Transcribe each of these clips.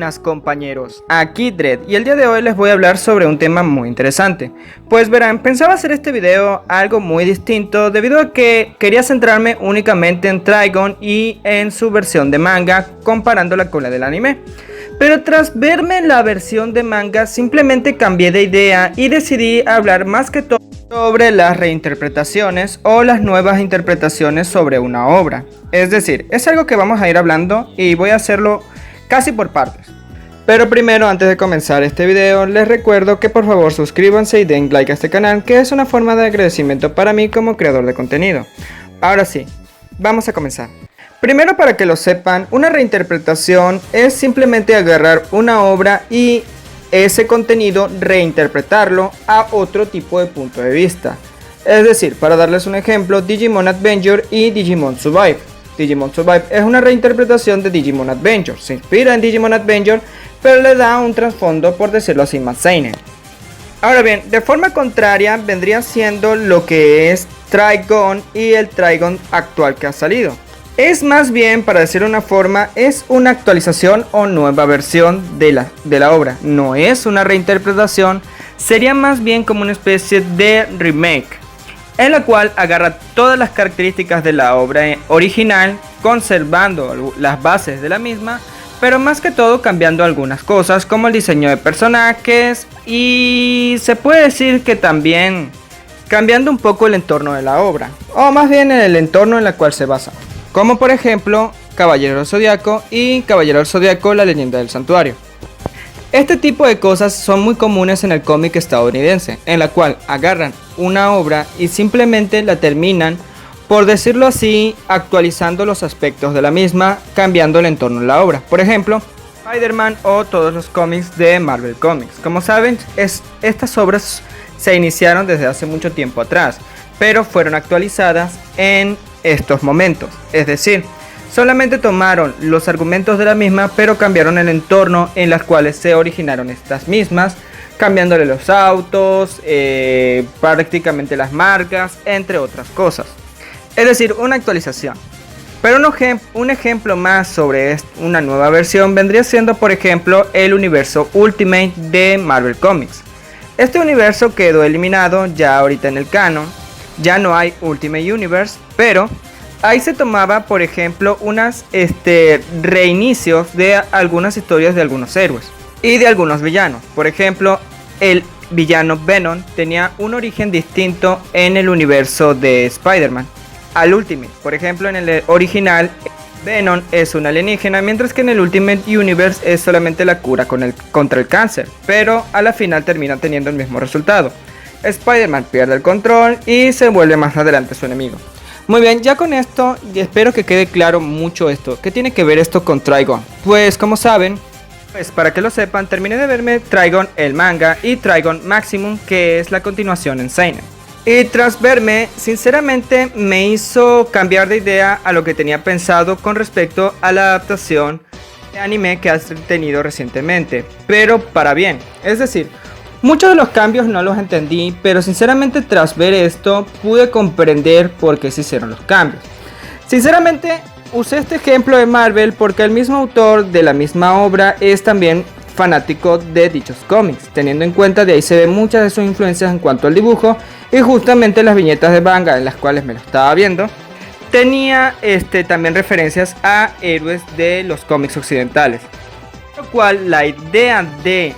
Buenas compañeros, aquí Dread y el día de hoy les voy a hablar sobre un tema muy interesante. Pues verán, pensaba hacer este video algo muy distinto debido a que quería centrarme únicamente en Trigun y en su versión de manga comparándola con la del anime. Pero tras verme la versión de manga simplemente cambié de idea y decidí hablar más que todo sobre las reinterpretaciones o las nuevas interpretaciones sobre una obra. Es decir, es algo que vamos a ir hablando y voy a hacerlo casi por partes. Pero primero, antes de comenzar este video, les recuerdo que por favor suscríbanse y den like a este canal, que es una forma de agradecimiento para mí como creador de contenido. Ahora sí, vamos a comenzar. Primero, para que lo sepan, una reinterpretación es simplemente agarrar una obra y ese contenido reinterpretarlo a otro tipo de punto de vista. Es decir, para darles un ejemplo, Digimon Adventure y Digimon Survive. Digimon Survive es una reinterpretación de Digimon Adventure, se inspira en Digimon Adventure, pero le da un trasfondo, por decirlo así, más seinen. Ahora bien, de forma contraria vendría siendo lo que es Trigun y el Trigun actual que ha salido. Es más bien, para decirlo de una forma, es una actualización o nueva versión de la obra. No es una reinterpretación, sería más bien como una especie de remake, en la cual agarra todas las características de la obra original, conservando las bases de la misma, pero más que todo cambiando algunas cosas como el diseño de personajes y se puede decir que también cambiando un poco el entorno de la obra, o más bien el entorno en el cual se basa. Como por ejemplo, Caballero del Zodiaco y Caballero del Zodiaco, la leyenda del santuario. Este tipo de cosas son muy comunes en el cómic estadounidense, en la cual agarran una obra y simplemente la terminan, por decirlo así, actualizando los aspectos de la misma, cambiando el entorno de la obra. Por ejemplo, Spider-Man o todos los cómics de Marvel Comics. Como saben, estas obras se iniciaron desde hace mucho tiempo atrás, pero fueron actualizadas en estos momentos, es decir, solamente tomaron los argumentos de la misma, pero cambiaron el entorno en las cuales se originaron estas mismas, cambiándole los autos, prácticamente las marcas, entre otras cosas. Es decir, una actualización. Pero un ejemplo más sobre una nueva versión vendría siendo, por ejemplo, el universo Ultimate de Marvel Comics. Este universo quedó eliminado ya ahorita en el canon. Ya no hay Ultimate Universe, pero ahí se tomaba, por ejemplo, unas reinicios de algunas historias de algunos héroes y de algunos villanos. Por ejemplo, el villano Venom tenía un origen distinto en el universo de Spider-Man al Ultimate. Por ejemplo, en el original Venom es un alienígena, mientras que en el Ultimate Universe es solamente la cura contra el cáncer, pero a la final termina teniendo el mismo resultado. Spider-Man pierde el control y se vuelve más adelante su enemigo. Muy bien, ya con esto espero que quede claro mucho esto. ¿Qué tiene que ver esto con Trigun? Pues como saben, para que lo sepan, terminé de verme Trigun el manga y Trigun Maximum, que es la continuación en seinen. Y tras verme, sinceramente me hizo cambiar de idea a lo que tenía pensado con respecto a la adaptación de anime que has tenido recientemente, pero para bien, es decir, muchos de los cambios no los entendí, pero sinceramente tras ver esto pude comprender por qué se hicieron los cambios. Sinceramente usé este ejemplo de Marvel porque el mismo autor de la misma obra es también fanático de dichos cómics, teniendo en cuenta de ahí se ven muchas de sus influencias en cuanto al dibujo y justamente las viñetas de manga en las cuales me lo estaba viendo tenía también referencias a héroes de los cómics occidentales. Lo cual la idea de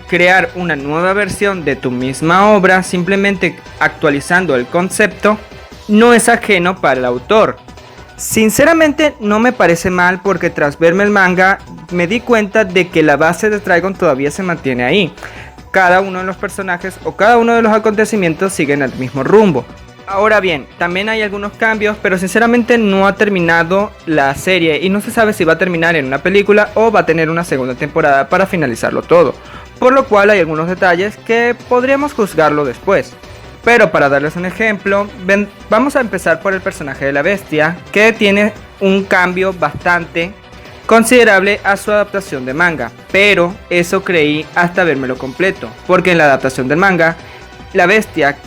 crear una nueva versión de tu misma obra simplemente actualizando el concepto no es ajeno para el autor. Sinceramente no me parece mal porque tras verme el manga me di cuenta de que la base de Trigun todavía se mantiene ahí. Cada uno de los personajes o cada uno de los acontecimientos siguen el mismo rumbo. Ahora bien, también hay algunos cambios, pero sinceramente no ha terminado la serie y no se sabe si va a terminar en una película o va a tener una segunda temporada para finalizarlo todo. Por lo cual hay algunos detalles que podríamos juzgarlo después. Pero para darles un ejemplo, vamos a empezar por el personaje de la bestia, que tiene un cambio bastante considerable a su adaptación de manga. Pero eso creí hasta vérmelo completo, porque en la adaptación del manga, la bestia,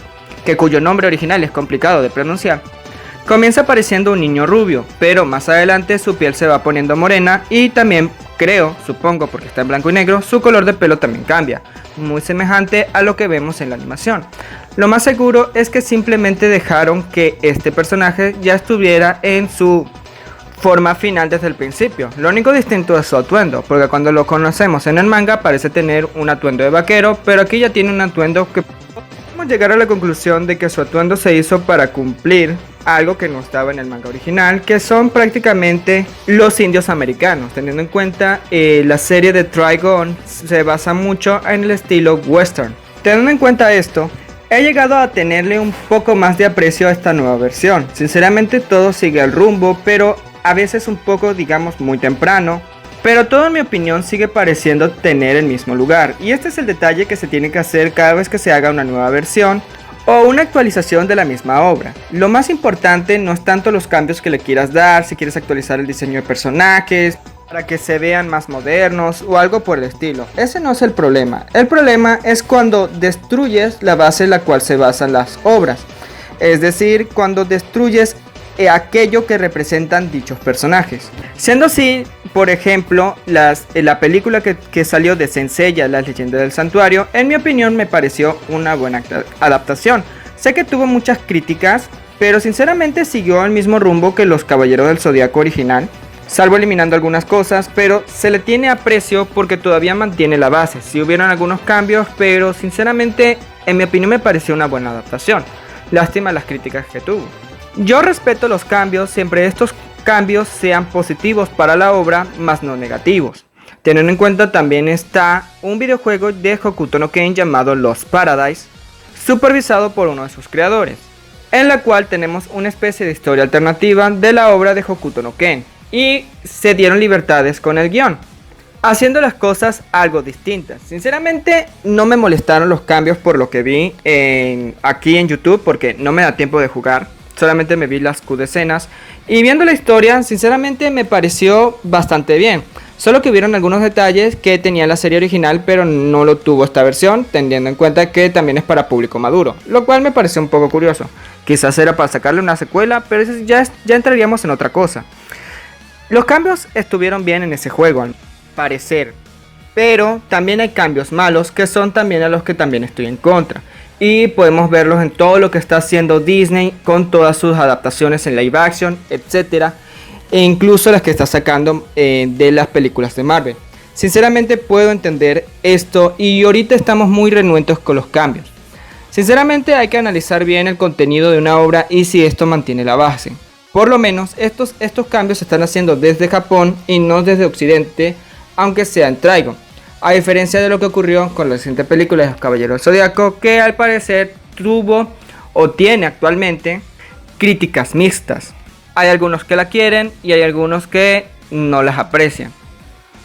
cuyo nombre original es complicado de pronunciar, comienza pareciendo un niño rubio, pero más adelante su piel se va poniendo morena y también creo, supongo porque está en blanco y negro, su color de pelo también cambia, muy semejante a lo que vemos en la animación. Lo más seguro es que simplemente dejaron que este personaje ya estuviera en su forma final desde el principio. Lo único distinto es su atuendo, porque cuando lo conocemos en el manga parece tener un atuendo de vaquero, pero aquí ya tiene un atuendo que podemos llegar a la conclusión de que su atuendo se hizo para cumplir algo que no estaba en el manga original, que son prácticamente los indios americanos, teniendo en cuenta la serie de Trigun se basa mucho en el estilo western. Teniendo en cuenta esto, he llegado a tenerle un poco más de aprecio a esta nueva versión. Sinceramente todo sigue el rumbo, pero a veces un poco, digamos, muy temprano, pero todo en mi opinión sigue pareciendo tener el mismo lugar, y este es el detalle que se tiene que hacer cada vez que se haga una nueva versión o una actualización de la misma obra. Lo más importante no es tanto los cambios que le quieras dar, si quieres actualizar el diseño de personajes para que se vean más modernos o algo por el estilo. Ese no es el problema es cuando destruyes la base en la cual se basan las obras, es decir, cuando destruyes aquello que representan dichos personajes. Siendo así, por ejemplo, la película que salió de Saint Seiya, Las Leyendas del Santuario, en mi opinión me pareció una buena adaptación. Sé que tuvo muchas críticas, pero sinceramente siguió el mismo rumbo que los Caballeros del Zodiaco original, salvo eliminando algunas cosas, pero se le tiene aprecio porque todavía mantiene la base. Sí hubieron algunos cambios, pero sinceramente en mi opinión me pareció una buena adaptación. Lástima las críticas que tuvo. Yo respeto los cambios, siempre estos cambios sean positivos para la obra, más no negativos. Teniendo en cuenta también está un videojuego de Hokuto no Ken llamado Lost Paradise, supervisado por uno de sus creadores, en la cual tenemos una especie de historia alternativa de la obra de Hokuto no Ken, y se dieron libertades con el guión, haciendo las cosas algo distintas. Sinceramente no me molestaron los cambios por lo que vi aquí en YouTube, porque no me da tiempo de jugar. Solamente me vi las cutscenas y viendo la historia, sinceramente me pareció bastante bien. Solo que hubieron algunos detalles que tenía la serie original, pero no lo tuvo esta versión, teniendo en cuenta que también es para público maduro, lo cual me pareció un poco curioso. Quizás era para sacarle una secuela, pero eso ya entraríamos en otra cosa. Los cambios estuvieron bien en ese juego, al parecer, pero también hay cambios malos que son también a los que también estoy en contra. Y podemos verlos en todo lo que está haciendo Disney con todas sus adaptaciones en live action, etcétera, e incluso las que está sacando de las películas de Marvel. Sinceramente puedo entender esto y ahorita estamos muy renuentes con los cambios. Sinceramente hay que analizar bien el contenido de una obra y si esto mantiene la base. Por lo menos estos cambios se están haciendo desde Japón y no desde Occidente, aunque sea en Trigun. A diferencia de lo que ocurrió con la reciente película de Los Caballeros del Zodiaco, que al parecer tuvo o tiene actualmente críticas mixtas. Hay algunos que la quieren y hay algunos que no las aprecian.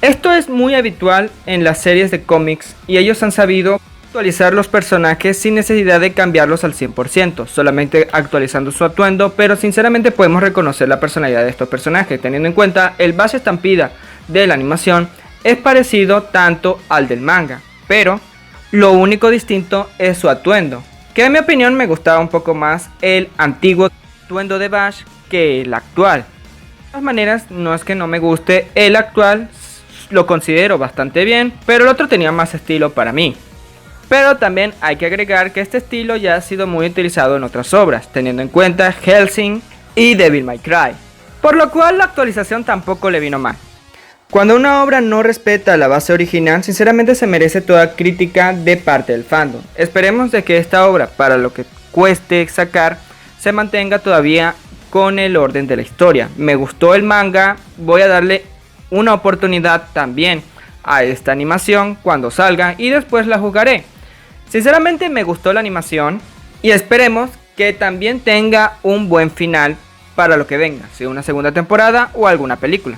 Esto es muy habitual en las series de cómics y ellos han sabido actualizar los personajes sin necesidad de cambiarlos al 100%, solamente actualizando su atuendo, pero sinceramente podemos reconocer la personalidad de estos personajes, teniendo en cuenta el base estampida de la animación es parecido tanto al del manga, pero lo único distinto es su atuendo, que en mi opinión me gustaba un poco más el antiguo atuendo de Bash que el actual. De todas maneras, no es que no me guste el actual, lo considero bastante bien, pero el otro tenía más estilo para mí. Pero también hay que agregar que este estilo ya ha sido muy utilizado en otras obras, teniendo en cuenta Hellsing y Devil May Cry, por lo cual la actualización tampoco le vino mal. Cuando una obra no respeta la base original, sinceramente se merece toda crítica de parte del fandom. Esperemos de que esta obra, para lo que cueste sacar, se mantenga todavía con el orden de la historia. Me gustó el manga, voy a darle una oportunidad también a esta animación cuando salga y después la jugaré. Sinceramente me gustó la animación y esperemos que también tenga un buen final para lo que venga, sea una segunda temporada o alguna película.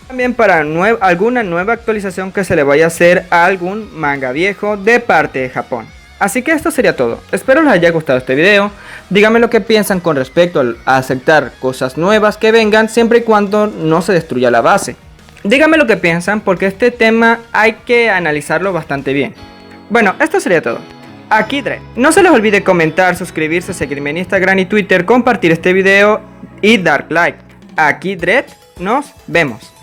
También para alguna nueva actualización que se le vaya a hacer a algún manga viejo de parte de Japón. Así que esto sería todo. Espero les haya gustado este video. Díganme lo que piensan con respecto a aceptar cosas nuevas que vengan siempre y cuando no se destruya la base. Díganme lo que piensan porque este tema hay que analizarlo bastante bien. Bueno, esto sería todo. Aquí Dred. No se les olvide comentar, suscribirse, seguirme en Instagram y Twitter, compartir este video y dar like. Aquí Dred. Nos vemos.